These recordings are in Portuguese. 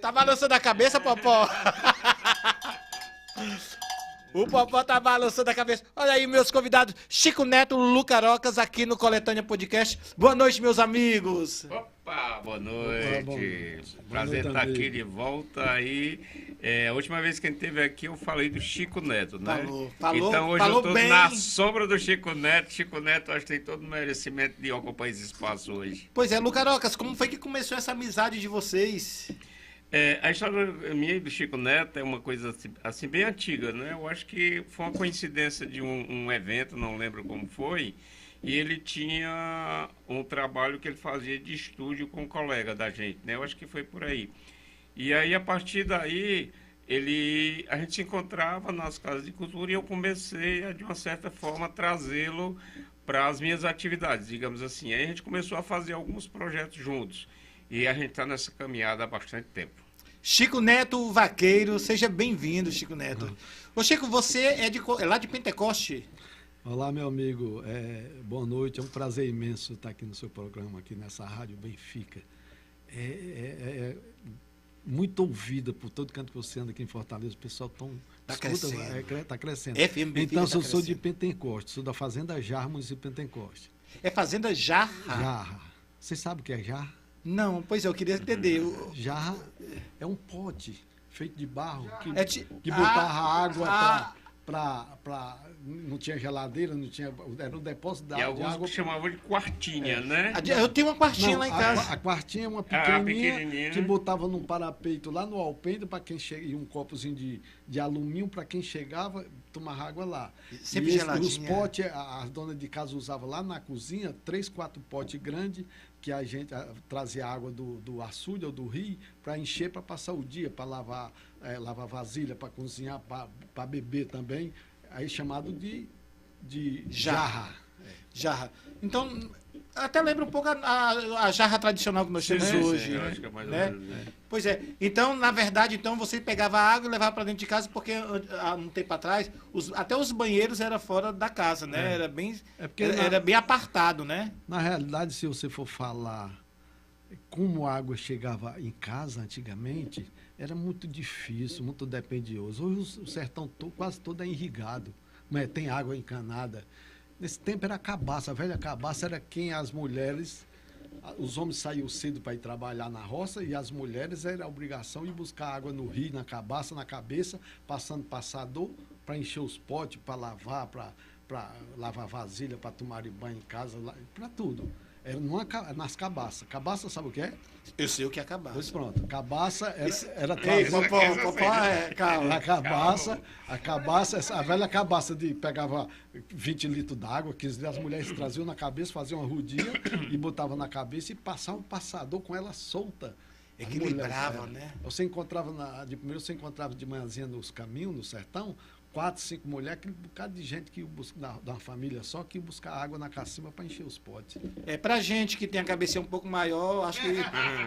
Tá balançando a cabeça, Popó? O Popó tá balançando a cabeça. Olha aí, meus convidados, Chico Neto, Lucarocas, aqui no Coletânea Podcast. Boa noite, meus amigos. Opa, boa noite. Boa noite. Prazer estar aqui de volta aí. A última vez que a gente esteve aqui, eu falei do Chico Neto, né? Falou então hoje eu tô bem. na sombra do Chico Neto. Chico Neto, acho que tem todo o merecimento de ocupar esse espaço hoje. Pois é, Lucarocas, como foi que começou essa amizade de vocês? A história minha e do Chico Neto é uma coisa assim bem antiga, né? Eu acho que foi uma coincidência de um evento, não lembro como foi, e ele tinha um trabalho que ele fazia de estúdio com um colega da gente, né? Eu acho que foi por aí. E aí, a partir daí, a gente se encontrava nas casas de cultura e eu comecei, de uma certa forma, trazê-lo para as minhas atividades, digamos assim. Aí a gente começou a fazer alguns projetos juntos. E a gente está nessa caminhada há bastante tempo. Chico Neto, vaqueiro, seja bem-vindo, Chico Neto. Ô Chico, você é lá de Pentecoste? Olá, meu amigo, boa noite, é um prazer imenso estar aqui no seu programa, aqui nessa Rádio Benfica. Muito ouvida por todo canto que você anda aqui em Fortaleza, o pessoal está crescendo. FM Benfica então, tá eu sou de crescendo. Pentecoste, sou da Fazenda Jarra, município de Pentecoste. É Fazenda Jarra? Jarra. Você sabe o que é jarra? Não, pois é, eu queria entender. Jarra é um pote feito de barro que Ah, botava água não tinha geladeira, não tinha, era um depósito E alguns de água. chamavam de quartinha, né? Eu tenho uma quartinha Não, lá em casa. A quartinha é uma pequenininha. pequenininha que botava num parapeito lá no alpendre para quem chega, e um copozinho de alumínio para quem chegava tomar água lá. Sempre geladinha. Os potes, as donas de casa usavam lá na cozinha 3, 4 potes grandes que a gente trazia água do açude ou do rio para encher, para passar o dia, para lavar vasilha, para cozinhar, para beber também. Aí chamado de jarra. Jarra. Então, até lembra um pouco a jarra tradicional que nós temos hoje. Eu acho que é mais ou né? menos, né? Pois é. Então, na verdade, você pegava a água e levava para dentro de casa, porque há um tempo atrás, até os banheiros eram fora da casa, né? Era bem, era bem apartado, né? Na realidade, se você for falar como a água chegava em casa antigamente, era muito difícil, muito dependioso. Hoje o sertão quase todo é irrigado, mas tem água encanada. Nesse tempo era a cabaça, a velha cabaça era quem as mulheres, os homens saíam cedo para ir trabalhar na roça e as mulheres era a obrigação de buscar água no rio, na cabaça, na cabeça, passando passador para encher os potes, para lavar, para lavar vasilha, para tomar banho em casa, para tudo. Era nas cabaças. Cabaça, sabe o que é? Eu sei o que é cabaça. Pois pronto. Cabaça era Ei, trazer... calma. A cabaça, a velha cabaça pegava 20 litros d'água, 15 litros, as mulheres traziam na cabeça, faziam uma rodinha e botavam na cabeça e passavam um passador com ela solta. Equilibrava, né? Você encontrava você encontrava de manhãzinha nos caminhos, no sertão, 4, 5 mulheres, aquele bocado de gente que ia buscar, da família só, que ia buscar água na cacimba para encher os potes. Pra gente que tem a cabeça um pouco maior, acho que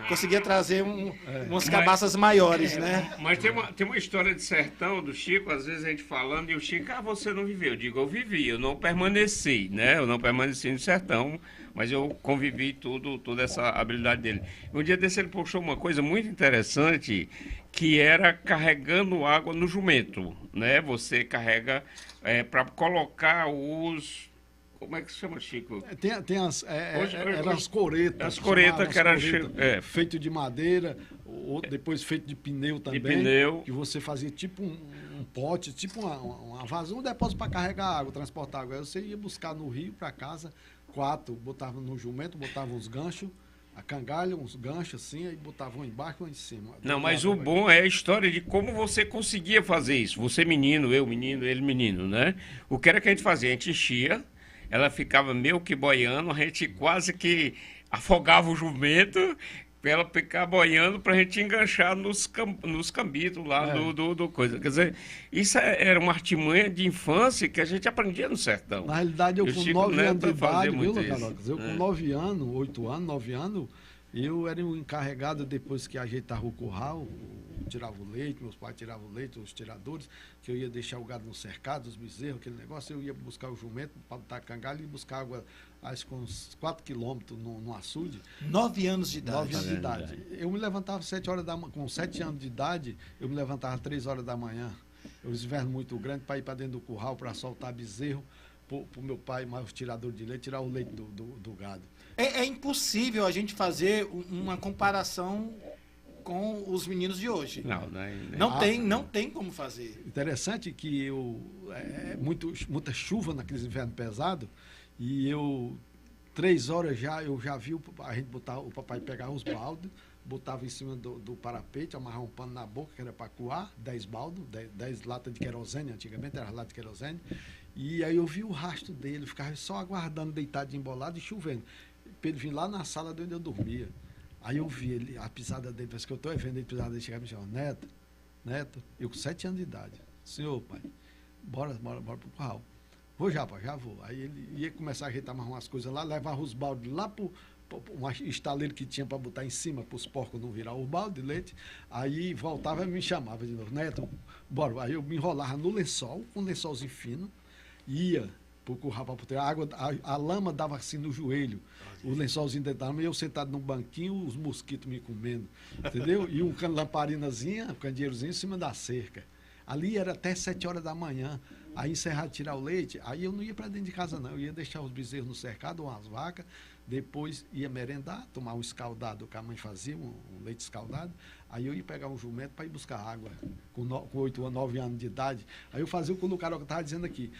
conseguia trazer umas cabaças maiores, né? Mas tem uma história de sertão do Chico, às vezes a gente falando, e o Chico, você não viveu. Eu digo, eu vivi, eu não permaneci, né? Eu não permaneci no sertão, mas eu convivi toda essa habilidade dele. Um dia desse ele puxou uma coisa muito interessante, que era carregando água no jumento, né? Você carrega para colocar os... Como é que se chama, Chico? Eram as coretas. As coretas que eram... Feito de madeira, depois feito de pneu também. De pneu. Que você fazia tipo um pote, tipo uma vazão, um depósito para carregar água, transportar água. Aí você ia buscar no rio para casa, 4, botava no jumento, botava uns ganchos, a cangalha, uns ganchos assim, aí botavam embaixo ou em cima. Não, mas o bom é a história de como você conseguia fazer isso. Você menino, eu menino, ele menino, né? O que era que a gente fazia? A gente enchia, ela ficava meio que boiando, a gente quase que afogava o jumento para ela ficar boiando para a gente enganchar nos cambitos lá do coisa. Quer dizer, isso era uma artimanha de infância que a gente aprendia no sertão. Na realidade, eu com 9 anos de idade, viu, Carocas? Eu com 9 anos, 8 anos, 9 anos, eu era o encarregado, depois que ajeitava o curral, tirava o leite, meus pais tiravam o leite, os tiradores, que eu ia deixar o gado no cercado, os bezerros, aquele negócio, eu ia buscar o jumento para botar cangalho e buscar água, acho que uns 4 quilômetros no açude. 9 anos de idade. 9 anos de idade. Eu me levantava 7 horas da manhã, com 7 anos de idade, eu me levantava 3 horas da manhã. Os invernos muito grandes, para ir para dentro do curral, para soltar bezerro, para o meu pai, mais os tiradores de leite, tirar o leite do gado. É impossível a gente fazer uma comparação com os meninos de hoje. Não tem como fazer. Interessante que muita chuva naqueles invernos pesados, e 3 horas eu já vi a gente botar, o papai pegar os baldes, botava em cima do parapete, amarrar um pano na boca, que era para coar, 10 baldos, 10 latas de querosene, antigamente era lata de querosene, e aí eu vi o rastro dele, ficava só aguardando, deitado, embolado e chovendo. Ele vinha lá na sala de onde eu dormia. Aí eu vi ele, a pisada dele, parece que eu estou vendo ele pisada dele, chegar e me chamar, Neto, eu com 7 anos de idade, senhor, pai, bora pro curral. Vou já, pai, já vou. Aí ele ia começar a ajeitar mais umas coisas lá, levava os baldes lá pro um estaleiro que tinha para botar em cima, para os porcos não virar o balde de leite. Aí voltava e me chamava de novo, Neto, bora. Aí eu me enrolava no lençol, com um lençolzinho fino, ia pro curral para botar água, a lama dava assim no joelho, o lençolzinho dentro, e eu sentado num banquinho, os mosquitos me comendo, entendeu? E um lamparinazinha, um candeeirozinho em cima da cerca. Ali era até 7 horas da manhã. Aí encerrado, tirar o leite, aí eu não ia para dentro de casa não, eu ia deixar os bezerros no cercado, ou as vacas, depois ia merendar, tomar um escaldado que a mãe fazia, um leite escaldado, aí eu ia pegar um jumento para ir buscar água, com 8 ou 9 anos de idade. Aí eu fazia o que o Caroca estava dizendo aqui,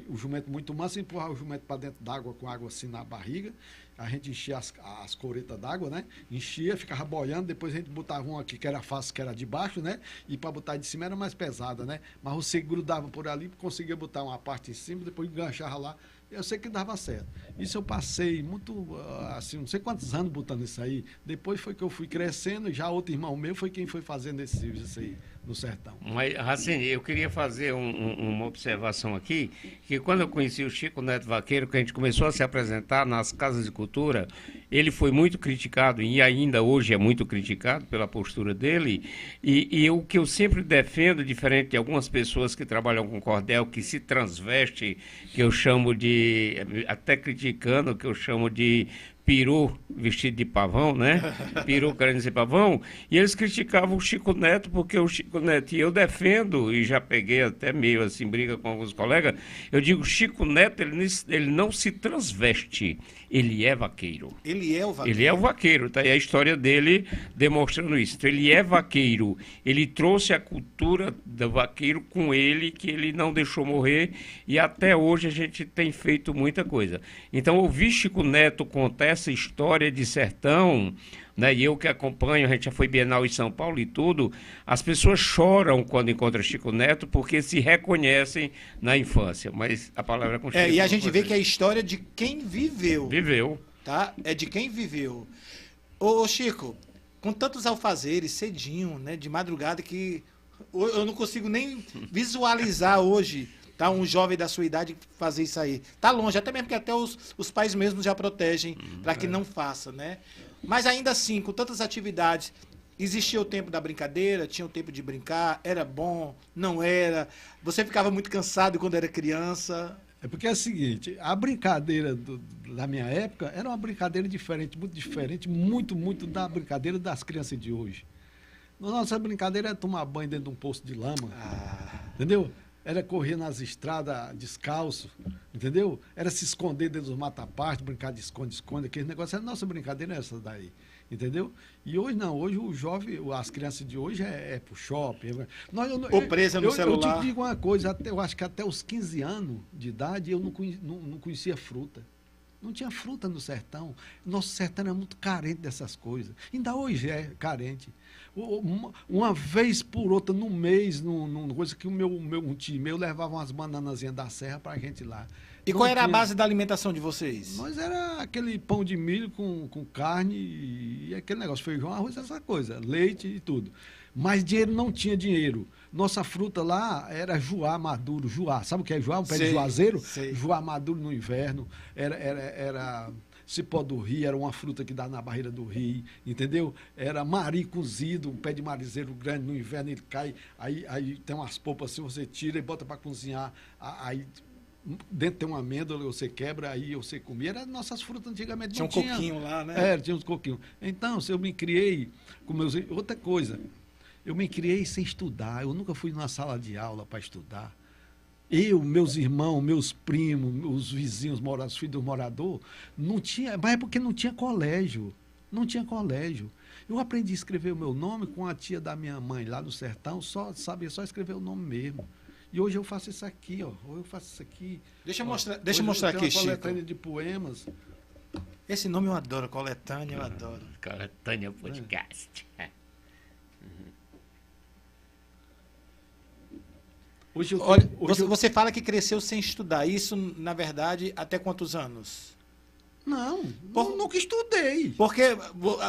o jumento muito manso, empurrava o jumento para dentro d'água, com água assim na barriga, a gente enchia as coretas d'água, né? Enchia, ficava boiando, depois a gente botava uma aqui que era fácil, que era de baixo, né? E para botar de cima era mais pesada, né? Mas o seguro dava por ali, conseguia botar uma parte em cima, depois enganchava lá. Eu sei que dava certo. Isso eu passei muito, assim, não sei quantos anos botando isso aí. Depois foi que eu fui crescendo, e já outro irmão meu foi quem foi fazendo esse serviço aí no sertão. Mas, Racine, eu queria fazer uma observação aqui, que quando eu conheci o Chico Neto Vaqueiro, que a gente começou a se apresentar nas casas de cultura, ele foi muito criticado, e ainda hoje é muito criticado pela postura dele, e o que eu sempre defendo, diferente de algumas pessoas que trabalham com cordel, que se transveste, que eu chamo de, até criticando, que eu chamo de peru vestido de pavão, né? Peru querendo ser pavão. E eles criticavam o Chico Neto, porque o Chico Neto, e eu defendo, e já peguei até meio assim, briga com alguns colegas, eu digo, Chico Neto, ele não se transveste, ele é vaqueiro. Ele é o vaqueiro? Ele é o vaqueiro, tá aí a história dele demonstrando isso. Então, ele é vaqueiro, ele trouxe a cultura do vaqueiro com ele, que ele não deixou morrer, e até hoje a gente tem feito muita coisa. Então, ouvir Chico Neto contar essa história de sertão, né, e eu que acompanho, a gente já foi Bienal em São Paulo e tudo, as pessoas choram quando encontram Chico Neto porque se reconhecem na infância, mas a palavra é com Chico. E a gente vê que é a história de quem viveu. Viveu. Tá? É de quem viveu. Ô Chico, com tantos alfazeres, cedinho, né, de madrugada, que eu não consigo nem visualizar hoje, tá, um jovem da sua idade fazer isso aí. Tá longe, até mesmo que até os pais mesmos já protegem para que não faça, né? Mas ainda assim, com tantas atividades, existia o tempo da brincadeira, tinha o tempo de brincar, era bom, não era? Você ficava muito cansado quando era criança? É porque é o seguinte, a brincadeira da minha época era uma brincadeira diferente, muito da brincadeira das crianças de hoje. Nossa brincadeira era tomar banho dentro de um poço de lama, entendeu? Era correr nas estradas descalço, entendeu? Era se esconder dentro dos mata-partes, brincar de esconde-esconde, aquele negócio. A nossa brincadeira é essa daí, entendeu? E hoje não, hoje o jovem, as crianças de hoje é pro shopping. Ou presa no celular. Eu te digo uma coisa, eu acho que até os 15 anos de idade eu não conhecia fruta. Não tinha fruta no sertão. Nosso sertão era muito carente dessas coisas. Ainda hoje é carente. Uma vez por outra, no mês, numa coisa que um tio meu levava umas bananazinhas da serra para a gente lá. E qual era a base da alimentação de vocês? Nós era aquele pão de milho com carne e aquele negócio, feijão, arroz, essa coisa, leite e tudo. Mas dinheiro não tinha dinheiro. Nossa fruta lá era juá maduro, juá. Sabe o que é juá? Um pé de juazeiro? Juá maduro no inverno. Era cipó do rio, era uma fruta que dá na barreira do rio, entendeu? Era mari cozido, um pé de marizeiro grande, no inverno ele cai, aí tem umas polpas assim, você tira e bota para cozinhar, aí dentro tem uma amêndoa, você quebra, aí você comia. Era nossas frutas antigamente. Tinha não um coquinho lá, né? É, tinha uns coquinhos. Então, se eu me criei com meus... Outra coisa, eu me criei sem estudar. Eu nunca fui numa sala de aula para estudar. Eu, meus irmãos, meus primos, os vizinhos, os filhos do morador, não tinha... Mas é porque não tinha colégio. Não tinha colégio. Eu aprendi a escrever o meu nome com a tia da minha mãe lá do sertão, sabia só escrever o nome mesmo. E hoje eu faço isso aqui, ó. Hoje eu faço isso aqui. Deixa eu mostrar eu aqui, uma Chico. coletânea de poemas. Esse nome eu adoro, coletânea, eu adoro. Coletânea Podcast. Hoje eu, Olha, hoje você fala que cresceu sem estudar. Isso, na verdade, até quantos anos? Não, nunca estudei. Porque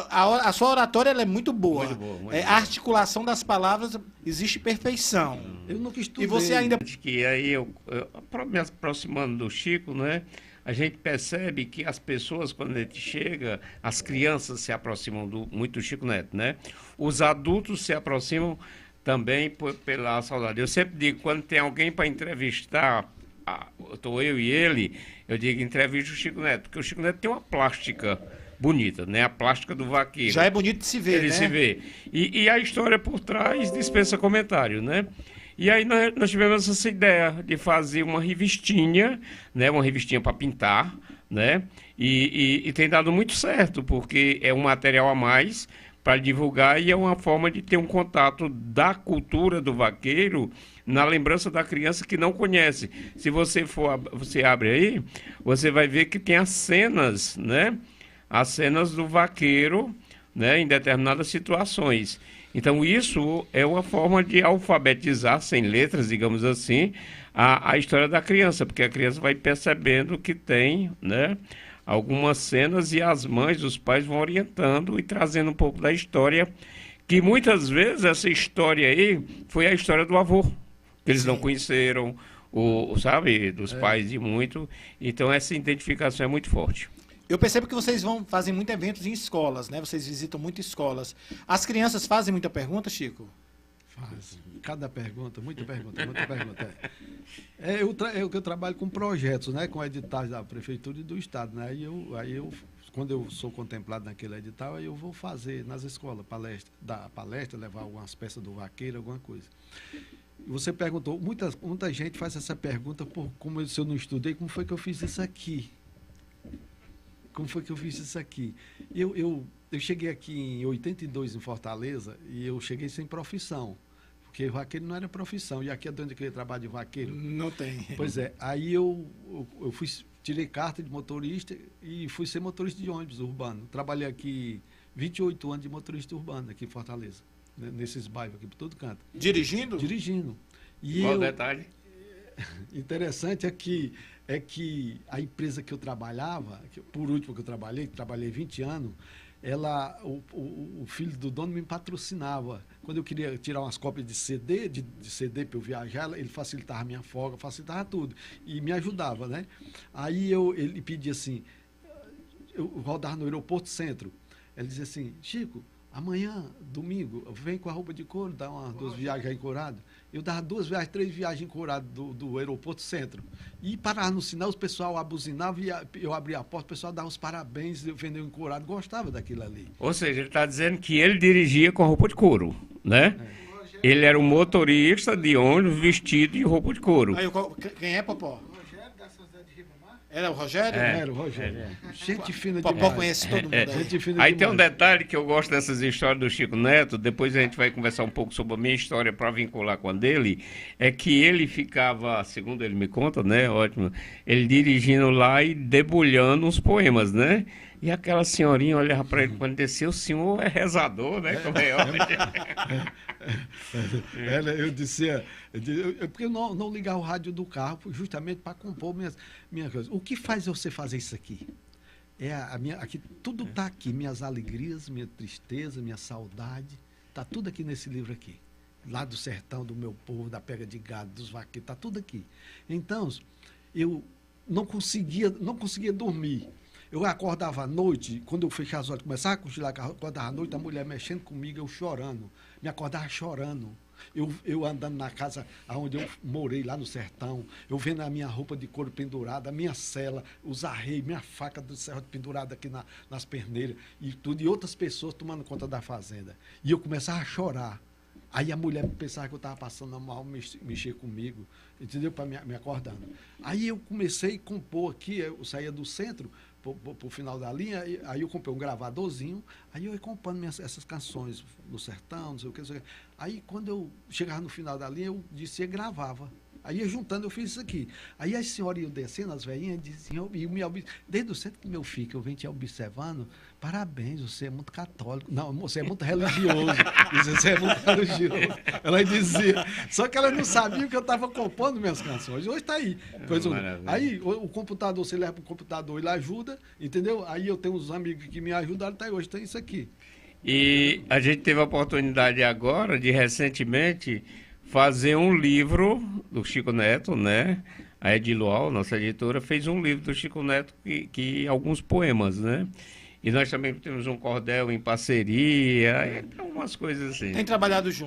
a sua oratória ela é muito boa. Muito boa, muito A articulação das palavras existe perfeição. Eu nunca estudei. E você ainda... Que aí eu me aproximando do Chico, né? A gente percebe que as pessoas, quando a gente chega, as crianças se aproximam muito do Chico Neto, né? Os adultos se aproximam também pela saudade. Eu sempre digo, quando tem alguém para entrevistar, estou eu e ele, eu digo, entrevista o Chico Neto, porque o Chico Neto tem uma plástica bonita, né? A plástica do vaqueiro. Já é bonito de se ver, Ele né? se vê. E a história por trás dispensa comentário, né? E aí nós tivemos essa ideia de fazer uma revistinha, né? Uma revistinha para pintar, né? E tem dado muito certo, porque é um material a mais para divulgar e é uma forma de ter um contato da cultura do vaqueiro na lembrança da criança que não conhece. Se você abre aí, você vai ver que tem as cenas, né? As cenas do vaqueiro, né? Em determinadas situações. Então, isso é uma forma de alfabetizar, sem letras, digamos assim, a história da criança, porque a criança vai percebendo que tem, né, algumas cenas e as mães, os pais vão orientando e trazendo um pouco da história, que muitas vezes essa história aí foi a história do avô, que eles não conheceram, sabe, dos pais de muito. Então, essa identificação é muito forte. Eu percebo que vocês fazem muitos eventos em escolas, né? Vocês visitam muitas escolas. As crianças fazem muita pergunta, Chico? Faz. Cada pergunta, muita pergunta, muita pergunta. Eu trabalho com projetos, né? Com editais da prefeitura e do estado, né? Aí eu quando eu sou contemplado naquele edital, aí eu vou fazer nas escolas dar palestra, levar algumas peças do vaqueiro, alguma coisa. Você perguntou, muita gente faz essa pergunta, como se eu não estudei, como foi que eu fiz isso aqui? Como foi que eu fiz isso aqui? Eu cheguei aqui em 82 em Fortaleza e eu cheguei sem profissão, porque vaqueiro não era profissão. E aqui é onde eu trabalho de vaqueiro? Não tem. Pois é. Aí eu tirei carta de motorista e fui ser motorista de ônibus urbano. Trabalhei aqui 28 anos de motorista urbano aqui em Fortaleza, nesses bairros aqui por todo canto. Dirigindo? Dirigindo. E Qual o detalhe? Interessante é que a empresa que eu trabalhava, por último que eu trabalhei 20 anos, o filho do dono me patrocinava. Quando eu queria tirar umas cópias de CD para eu viajar, ele facilitava a minha folga, facilitava tudo. E me ajudava, né? Aí ele pedia assim, eu rodava no aeroporto Centro. Ele dizia assim, Chico, amanhã, domingo, vem com a roupa de couro, dá umas 2 viagens aí encouradas. Eu dava 2 viagens, 3 viagens encouradas do aeroporto Centro. E parava no sinal, o pessoal abuzinava e eu abria a porta, o pessoal dava os parabéns, vendeu encorado, gostava daquilo ali. Ou seja, ele está dizendo que ele dirigia com a roupa de couro, né? Ele era um motorista de ônibus vestido de roupa de couro. Aí, quem é, Popó? Era o Rogério? Era o Rogério. Gente fina demais. Popó conhece todo mundo aí. Gente fina Aí tem um demais. detalhe que eu gosto dessas histórias do Chico Neto, depois a gente vai conversar um pouco sobre a minha história para vincular com a dele, é que ele ficava, segundo ele me conta, né, ótimo, ele dirigindo lá e debulhando uns poemas, né? E aquela senhorinha olhava para ele quando desceu, o senhor é rezador, né? Como é Eu dizia, porque eu não ligava o rádio do carro justamente para compor minhas coisas. O que faz você fazer isso aqui? Aqui tudo está aqui, minhas alegrias, minha tristeza, minha saudade, está tudo aqui nesse livro aqui. Lá do sertão, do meu povo, da pega de gado, dos vaqueiros, está tudo aqui. Então, eu não conseguia dormir. Eu acordava à noite, quando eu fechava os olhos, começava a cochilar, acordava à noite, a mulher mexendo comigo, eu chorando. Me acordava chorando. Eu andando na casa onde eu morei, lá no sertão, eu vendo a minha roupa de couro pendurada, a minha cela, os arreios, minha faca do serrote pendurada aqui nas perneiras, e tudo, e outras pessoas tomando conta da fazenda. E eu começava a chorar. Aí a mulher pensava que eu estava passando mal, mexer comigo, entendeu? Para me acordando. Aí eu comecei a compor aqui, eu saía do centro para o final da linha, aí eu comprei um gravadorzinho, aí eu ia compondo essas canções no sertão, não sei o que, não sei o que. Aí quando eu chegava no final da linha, eu disse, gravava. Aí eu juntando, eu fiz isso aqui. Aí as senhoras iam descendo, as velhinhas, diziam, desde o centro que meu filho, que eu venho te observando, parabéns, você é muito católico. Não, você é muito religioso. Você é muito religioso. Ela dizia. Só que ela não sabia que eu estava compondo minhas canções. Hoje está aí. Aí o computador, você leva para o computador, ele ajuda, entendeu? Aí eu tenho uns amigos que me ajudaram, tá aí, hoje tem isso aqui. E a gente teve a oportunidade agora de, recentemente, fazer um livro do Chico Neto, né? A Edilual, nossa editora, fez um livro do Chico Neto, que alguns poemas, né? E nós também temos um cordel em parceria, algumas coisas assim. Tem trabalhado junto.